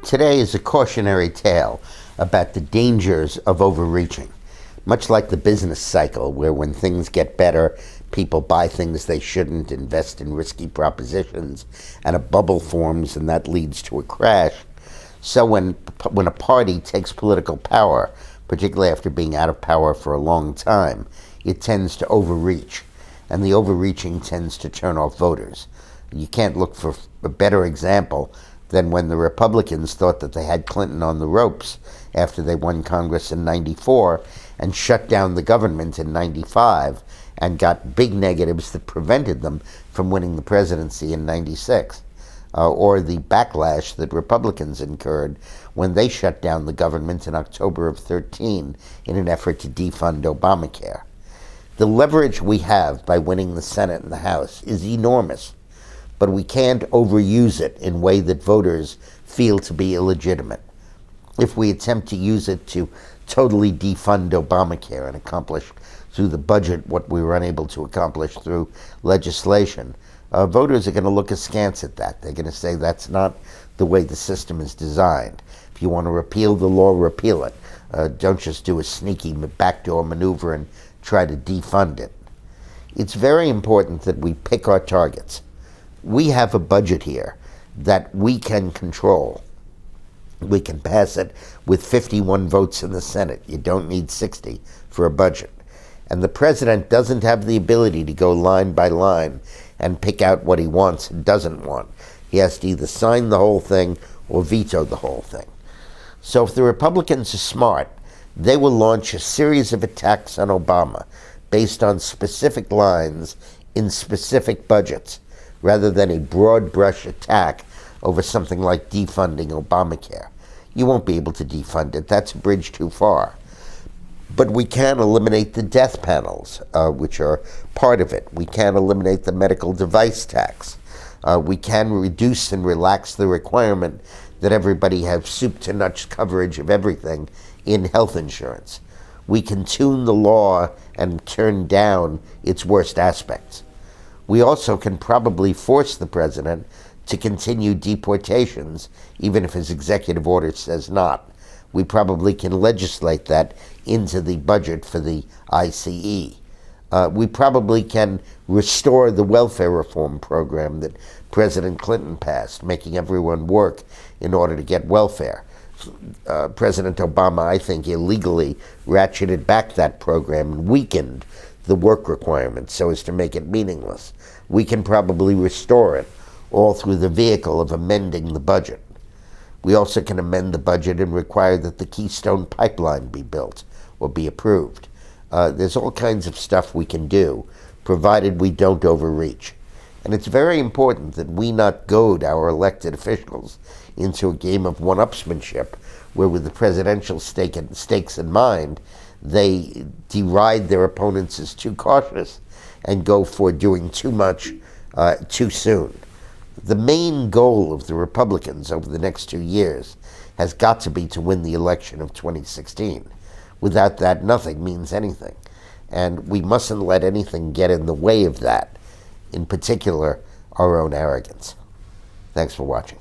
Today is a cautionary tale about the dangers of overreaching. Much like the business cycle, where when things get better, people buy things they shouldn't, invest in risky propositions, and a bubble forms and that leads to a crash. So when a party takes political power, particularly after being out of power for a long time, it tends to overreach. And the overreaching tends to turn off voters. You can't look for a better example than when the Republicans thought that they had Clinton on the ropes after they won Congress in '94 and shut down the government in '95 and got big negatives that prevented them from winning the presidency in '96. Or the backlash that Republicans incurred when they shut down the government in October of '13 in an effort to defund Obamacare. The leverage we have by winning the Senate and the House is enormous, but we can't overuse it in a way that voters feel to be illegitimate. If we attempt to use it to totally defund Obamacare and accomplish through the budget what we were unable to accomplish through legislation, voters are going to look askance at that. They're going to say that's not the way the system is designed. If you want to repeal the law, repeal it. Don't just do a sneaky backdoor maneuver and try to defund it. It's very important that we pick our targets. We have a budget here that we can control. We can pass it with 51 votes in the Senate. You don't need 60 for a budget. And the president doesn't have the ability to go line by line and pick out what he wants and doesn't want. He has to either sign the whole thing or veto the whole thing. So if the Republicans are smart, they will launch a series of attacks on Obama based on specific lines in specific budgets, rather than a broad brush attack over something like defunding Obamacare. You won't be able to defund it. That's a bridge too far. But we can eliminate the death panels, which are part of it. We can eliminate the medical device tax. We can reduce and relax the requirement that everybody have soup to nuts coverage of everything in health insurance. We can tune the law and turn down its worst aspects. We also can probably force the president to continue deportations, even if his executive order says not. We probably can legislate that into the budget for the ICE. We probably can restore the welfare reform program that President Clinton passed, making everyone work in order to get welfare. President Obama, I think, illegally ratcheted back that program and weakened the work requirements so as to make it meaningless. We can probably restore it all through the vehicle of amending the budget. We also can amend the budget and require that the Keystone Pipeline be built or be approved. There's all kinds of stuff we can do, provided we don't overreach. And it's very important that we not goad our elected officials into a game of one-upsmanship, where with the presidential stakes in mind, they deride their opponents as too cautious and go for doing too much too soon. The main goal of the Republicans over the next 2 years has got to be to win the election of 2016. Without that, nothing means anything. And we mustn't let anything get in the way of that, in particular, our own arrogance. Thanks for watching.